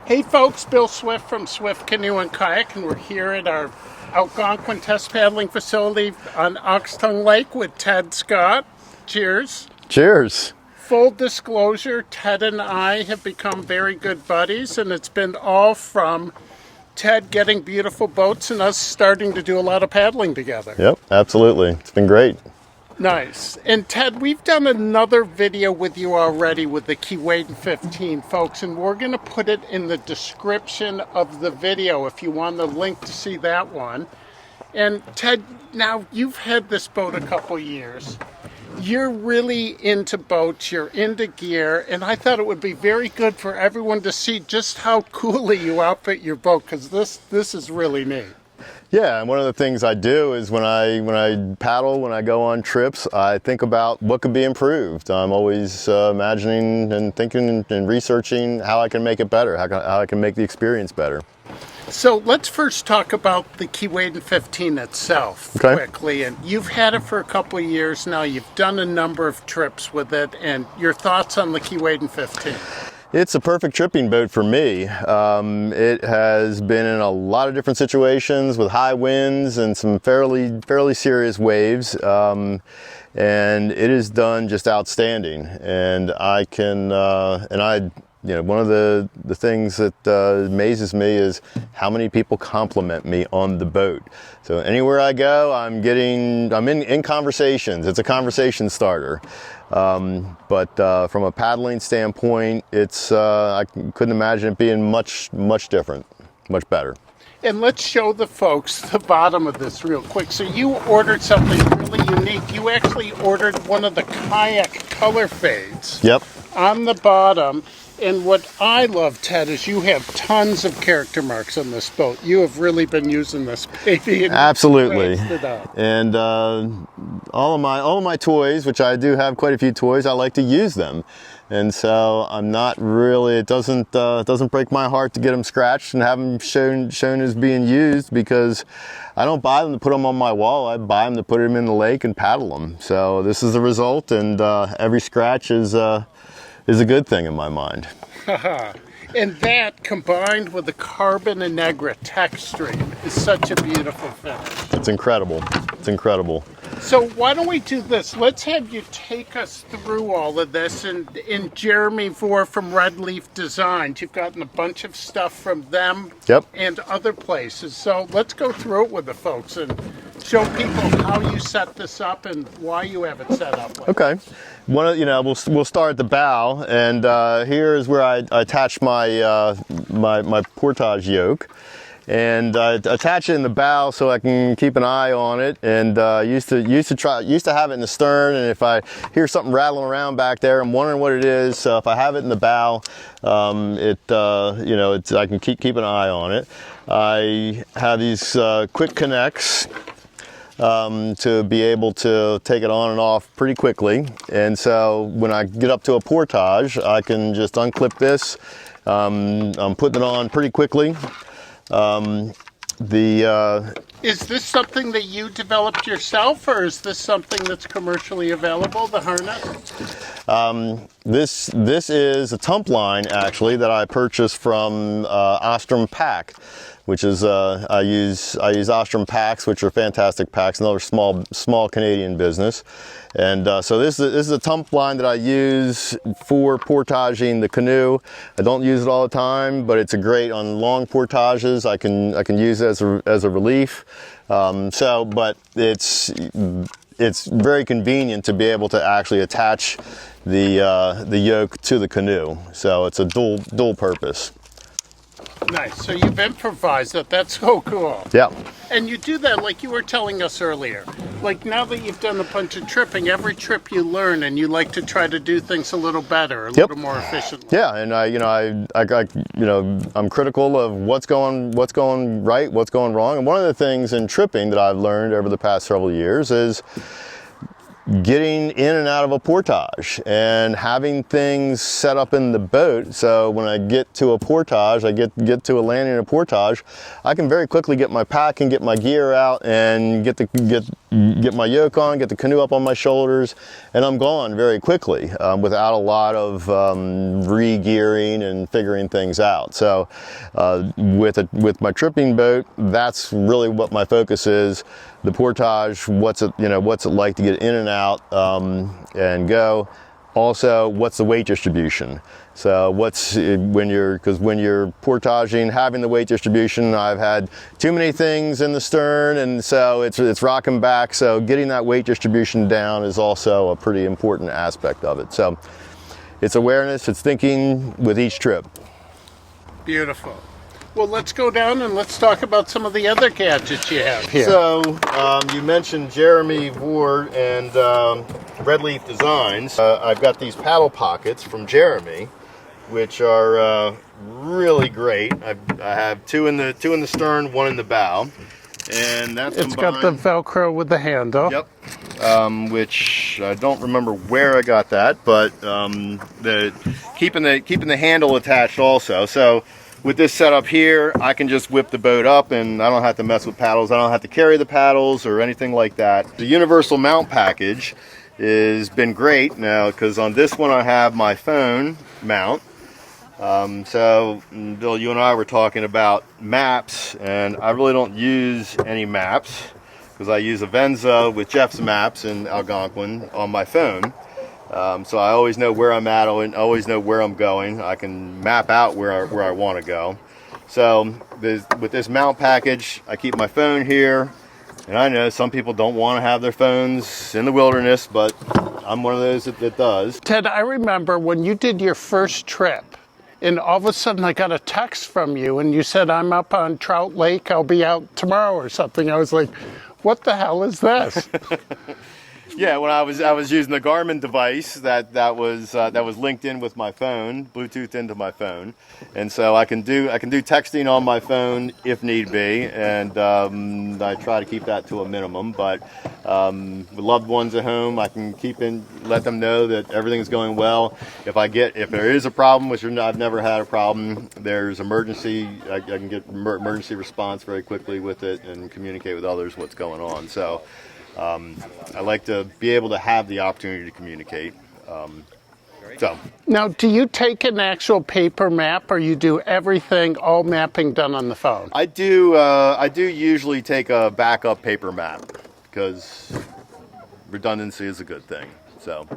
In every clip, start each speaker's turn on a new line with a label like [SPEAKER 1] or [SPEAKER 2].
[SPEAKER 1] Hey folks, Bill Swift from Swift Canoe and Kayak, and we're here at our Algonquin test paddling facility on Oxtongue Lake with Ted Scott. Cheers.
[SPEAKER 2] Cheers.
[SPEAKER 1] Full disclosure, Ted and I have become very good buddies, and it's been all from Ted getting beautiful boats and us starting to do a lot of paddling together.
[SPEAKER 2] Yep, absolutely. It's been great.
[SPEAKER 1] Nice. And Ted, we've done another video with you already with the Keewaydin 15, folks, and we're going to put it in the description of the video if you want the link to see that one. And Ted, now you've had this boat a couple years. You're really into boats, you're into gear, and I thought it would be very good for everyone to see just how coolly you outfit your boat, because this is really neat.
[SPEAKER 2] Yeah, and one of the things I do is when I paddle, when I go on trips, I think about what could be improved. I'm always imagining and thinking and researching how I can make it better, how I can make the experience better.
[SPEAKER 1] So let's first talk about the Keewaydin 15 itself quickly. And you've had it for a couple of years now. You've done a number of trips with it, and your thoughts on the Keewaydin 15?
[SPEAKER 2] It's a perfect tripping boat for me. It has been in a lot of different situations with high winds and some fairly serious waves, and it is done just outstanding. And one of the things that amazes me is how many people compliment me on the boat. So anywhere I go, I'm in conversations. It's a conversation starter. But from a paddling standpoint, I couldn't imagine it being much different, much better.
[SPEAKER 1] And let's show the folks the bottom of this real quick. So you ordered something really unique. You actually ordered one of the kayak color fades.
[SPEAKER 2] Yep.
[SPEAKER 1] On the bottom. And what I love, Ted, is you have tons of character marks on this boat. You have really been using this baby. And
[SPEAKER 2] absolutely. And all of my toys, which I do have quite a few toys, I like to use them. And so I'm not really, it doesn't break my heart to get them scratched and have them shown as being used, because I don't buy them to put them on my wall. I buy them to put them in the lake and paddle them. So this is the result, and every scratch is a good thing in my mind.
[SPEAKER 1] And that, combined with the carbon and Negra tech stream, is such a beautiful finish.
[SPEAKER 2] It's incredible. It's incredible.
[SPEAKER 1] So why don't we do this? Let's have you take us through all of this. And in Jeremy Vore from Red Leaf Designs, you've gotten a bunch of stuff from them.
[SPEAKER 2] Yep.
[SPEAKER 1] And other places. So let's go through it with the folks and show people how you set this up and why you have it set up like
[SPEAKER 2] okay. We'll start at the bow, and here is where I attach my my Portage yoke. And I attach it in the bow so I can keep an eye on it. And used to have it in the stern. And if I hear something rattling around back there, I'm wondering what it is. So if I have it in the bow, I can keep an eye on it. I have these quick connects to be able to take it on and off pretty quickly. And so when I get up to a portage, I can just unclip this. I'm putting it on pretty quickly.
[SPEAKER 1] Is this something that you developed yourself, or is this something that's commercially available, the harness?
[SPEAKER 2] This is a tump line, actually, that I purchased from Ostrom Pack, which is I use Ostrom packs, which are fantastic packs, another small Canadian business. And so this is a tump line that I use for portaging the canoe. I don't use it all the time, but it's a great on long portages. I can use it as a relief. But it's very convenient to be able to actually attach the yoke to the canoe. So it's a dual purpose.
[SPEAKER 1] Nice. So you've improvised it. That's so cool.
[SPEAKER 2] Yeah.
[SPEAKER 1] And you do that like you were telling us earlier. Like now that you've done a bunch of tripping, every trip you learn and you like to try to do things a little better, a little more efficiently.
[SPEAKER 2] Yeah, and I'm critical of what's going right, what's going wrong. And one of the things in tripping that I've learned over the past several years is getting in and out of a portage and having things set up in the boat. So when I get to a portage, I get to a landing in a portage, I can very quickly get my pack and get my gear out and get my yoke on, get the canoe up on my shoulders, and I'm gone very quickly without a lot of re-gearing and figuring things out. So with my tripping boat, that's really what my focus is. The portage, what's it like to get in and out and go. Also, what's the weight distribution? So when you're portaging, having the weight distribution, I've had too many things in the stern, and so it's rocking back. So getting that weight distribution down is also a pretty important aspect of it. So it's awareness, it's thinking with each trip.
[SPEAKER 1] Beautiful. Well, let's go down and let's talk about some of the other gadgets you have here.
[SPEAKER 2] So, you mentioned Jeremy Ward and Red Leaf Designs. I've got these paddle pockets from Jeremy, which are really great. I have two in the stern, one in the bow, and that's
[SPEAKER 1] it's got the Velcro with the handle.
[SPEAKER 2] Yep. Which I don't remember where I got that, but keeping the handle attached also. So with this setup here, I can just whip the boat up and I don't have to mess with paddles. I don't have to carry the paddles or anything like that. The universal mount package has been great now, because on this one I have my phone mount. So Bill, you and I were talking about maps, and I really don't use any maps because I use Avenza with Jeff's maps in Algonquin on my phone. So I always know where I'm at, I always know where I'm going. I can map out where I want to go. So with this mount package, I keep my phone here. And I know some people don't want to have their phones in the wilderness, but I'm one of those that does.
[SPEAKER 1] Ted, I remember when you did your first trip, and all of a sudden I got a text from you, and you said, I'm up on Trout Lake, I'll be out tomorrow or something. I was like, what the hell is this?
[SPEAKER 2] Yeah, when I was using the Garmin device that was linked in with my phone, Bluetooth into my phone, and so I can do texting on my phone if need be, and I try to keep that to a minimum. But with loved ones at home, I can let them know that everything's going well. If there is a problem, which I've never had a problem, there's emergency. I can get emergency response very quickly with it and communicate with others what's going on. So. I like to be able to have the opportunity to communicate.
[SPEAKER 1] Now, do you take an actual paper map, or you do everything, all mapping done on the phone?
[SPEAKER 2] I do usually take a backup paper map, because redundancy is a good thing. So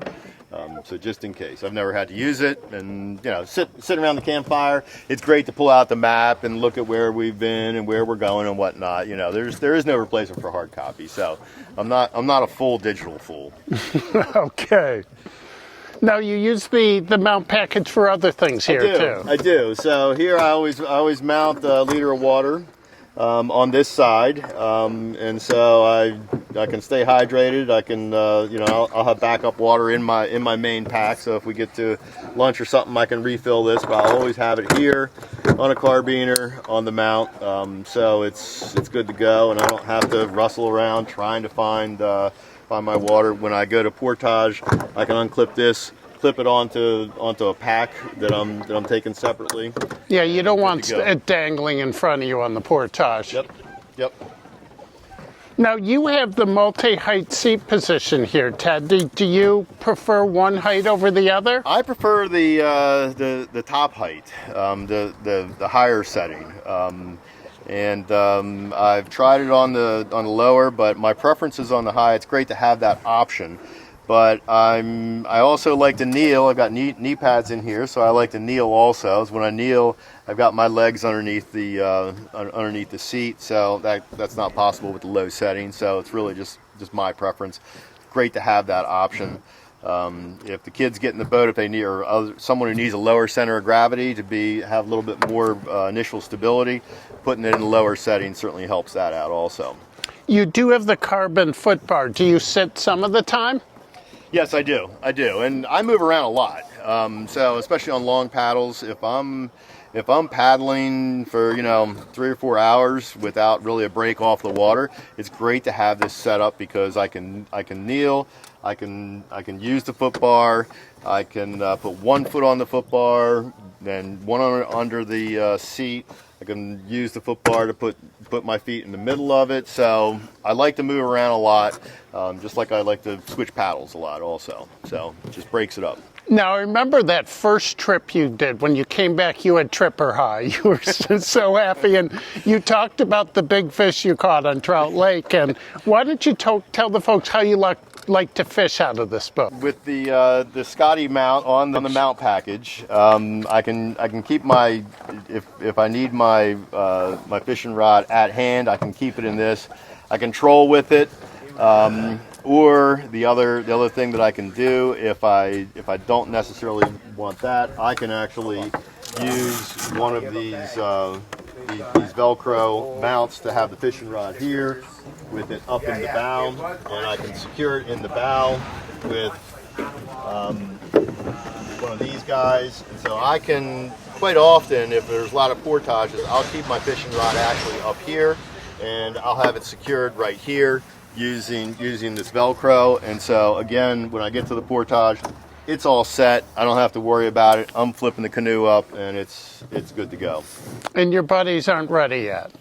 [SPEAKER 2] just in case. I've never had to use it, and sit around the campfire. It's great to pull out the map and look at where we've been and where we're going and whatnot. There is no replacement for hard copy. So I'm not a full digital fool.
[SPEAKER 1] Okay. Now you use the mount package for other things here too.
[SPEAKER 2] I do. So here I always mount a liter of water on this side, and so I can stay hydrated. I can I'll have backup water in my main pack, so if we get to lunch or something, I can refill this. But I'll always have it here on a carbiner on the mount, so it's good to go, and I don't have to rustle around trying to find my water. When I go to Portage, I can unclip this, clip it onto a pack that I'm taking separately.
[SPEAKER 1] Yeah, you don't want it dangling in front of you on the Portage.
[SPEAKER 2] Yep.
[SPEAKER 1] Now you have the multi-height seat position here, Ted. Do you prefer one height over the other?
[SPEAKER 2] I prefer the top height, the higher setting. I've tried it on the lower, but my preference is on the high. It's great to have that option. But I also like to kneel. I've got knee pads in here, so I like to kneel also. So when I kneel, I've got my legs underneath the seat, so that's not possible with the low setting. So it's really just my preference. Great to have that option. If the kids get in the boat, if they need, or someone who needs a lower center of gravity to have a little bit more initial stability, putting it in the lower setting certainly helps that out also.
[SPEAKER 1] You do have the carbon foot bar. Do you sit some of the time?
[SPEAKER 2] Yes, I do, and I move around a lot. So especially on long paddles, if I'm paddling for 3 or 4 hours without really a break off the water, it's great to have this set up because I can kneel, I can use the foot bar. I can put one foot on the foot bar, then one under the seat. I can use the foot bar to put my feet in the middle of it. So I like to move around a lot, just like I like to switch paddles a lot also. So it just breaks it up.
[SPEAKER 1] Now, I remember that first trip you did. When you came back, you had tripper high. You were so happy, and you talked about the big fish you caught on Trout Lake. And why don't you tell the folks how you like to fish out of this boat?
[SPEAKER 2] With the Scotty mount on the mount package, I can keep my, if I need my my fishing rod at hand, I can keep it in this. I can troll with it. Or the other thing that I can do, if I don't necessarily want that, I can actually use one of these Velcro mounts to have the fishing rod here, with it up in the bow, and I can secure it in the bow with one of these guys. And so I can, quite often, if there's a lot of portages, I'll keep my fishing rod actually up here, and I'll have it secured right here, using this Velcro. And so again, when I get to the portage, it's all set. I don't have to worry about it. I'm flipping the canoe up, and it's good to go.
[SPEAKER 1] And your buddies aren't ready yet.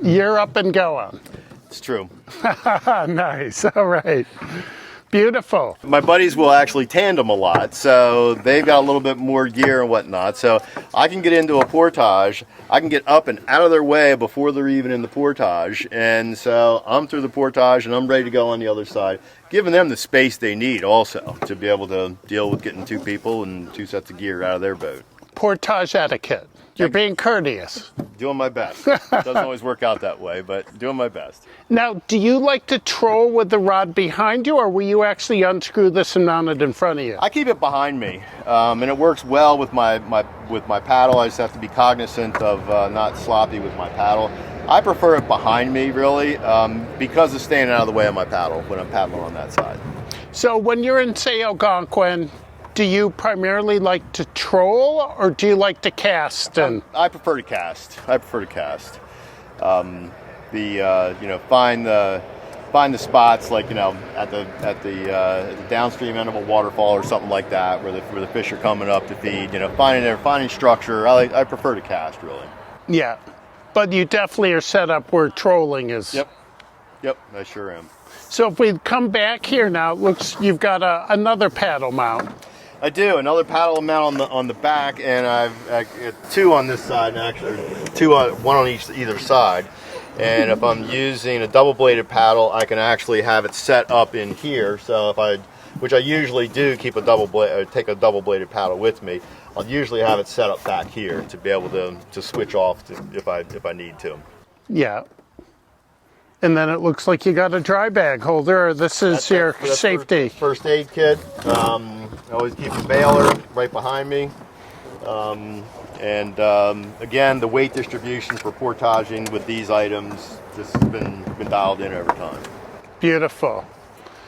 [SPEAKER 1] You're up and going.
[SPEAKER 2] It's true.
[SPEAKER 1] Nice. All right. Beautiful.
[SPEAKER 2] My buddies will actually tandem a lot, so they've got a little bit more gear and whatnot. So I can get into a portage, I can get up and out of their way before they're even in the portage, and so I'm through the portage and I'm ready to go on the other side, giving them the space they need also to be able to deal with getting two people and two sets of gear out of their boat.
[SPEAKER 1] Portage etiquette. You're being courteous.
[SPEAKER 2] Doing my best. Doesn't always work out that way, but doing my best.
[SPEAKER 1] Now, do you like to troll with the rod behind you, or will you actually unscrew this and mount it in front of you?
[SPEAKER 2] I keep it behind me, and it works well with my paddle. I just have to be cognizant of not sloppy with my paddle. I prefer it behind me, really, because it's staying out of the way of my paddle when I'm paddling on that side.
[SPEAKER 1] So when you're in, say, Algonquin, do you primarily like to troll, or do you like to cast? And
[SPEAKER 2] I prefer to cast. I prefer to cast. Find the spots, like, at the downstream end of a waterfall or something like that, where the fish are coming up to feed. Finding structure. I prefer to cast, really.
[SPEAKER 1] Yeah, but you definitely are set up where trolling is.
[SPEAKER 2] Yep, I sure am.
[SPEAKER 1] So if we come back here now, it looks you've got another paddle mount.
[SPEAKER 2] I do, another paddle mount on the back, and I've got two on this side, and actually one on either side. And if I'm using a double-bladed paddle, I can actually have it set up in here. So which I usually do, take a double-bladed paddle with me, I'll usually have it set up back here to be able to switch off if I need to.
[SPEAKER 1] Yeah. And then it looks like you got a dry bag holder. This is your safety.
[SPEAKER 2] First aid kit. I always keep a baler right behind me. Again, the weight distribution for portaging with these items just has been dialed in over time.
[SPEAKER 1] Beautiful.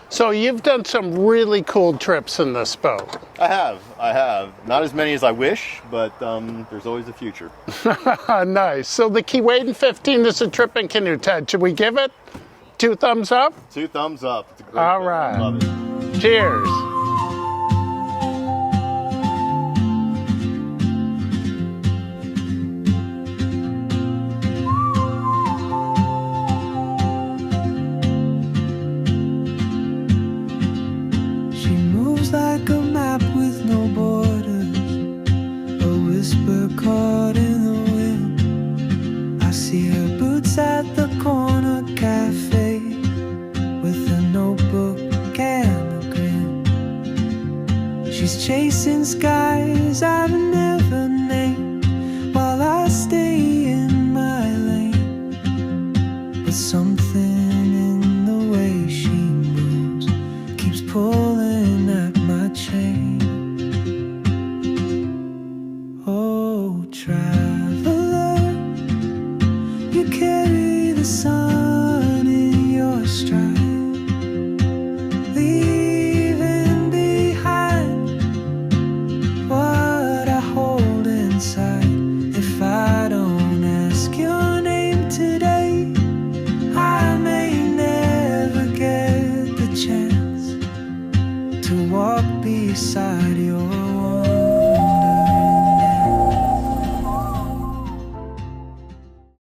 [SPEAKER 1] So you've done some really cool trips in this boat.
[SPEAKER 2] I have. Not as many as I wish, but there's always a future.
[SPEAKER 1] Nice. So the Keewaydin 15 is a trip in canoe, Ted. Should we give it 2 thumbs up?
[SPEAKER 2] 2 thumbs up. It's a great
[SPEAKER 1] All
[SPEAKER 2] thing.
[SPEAKER 1] right.
[SPEAKER 2] Love it.
[SPEAKER 1] Cheers.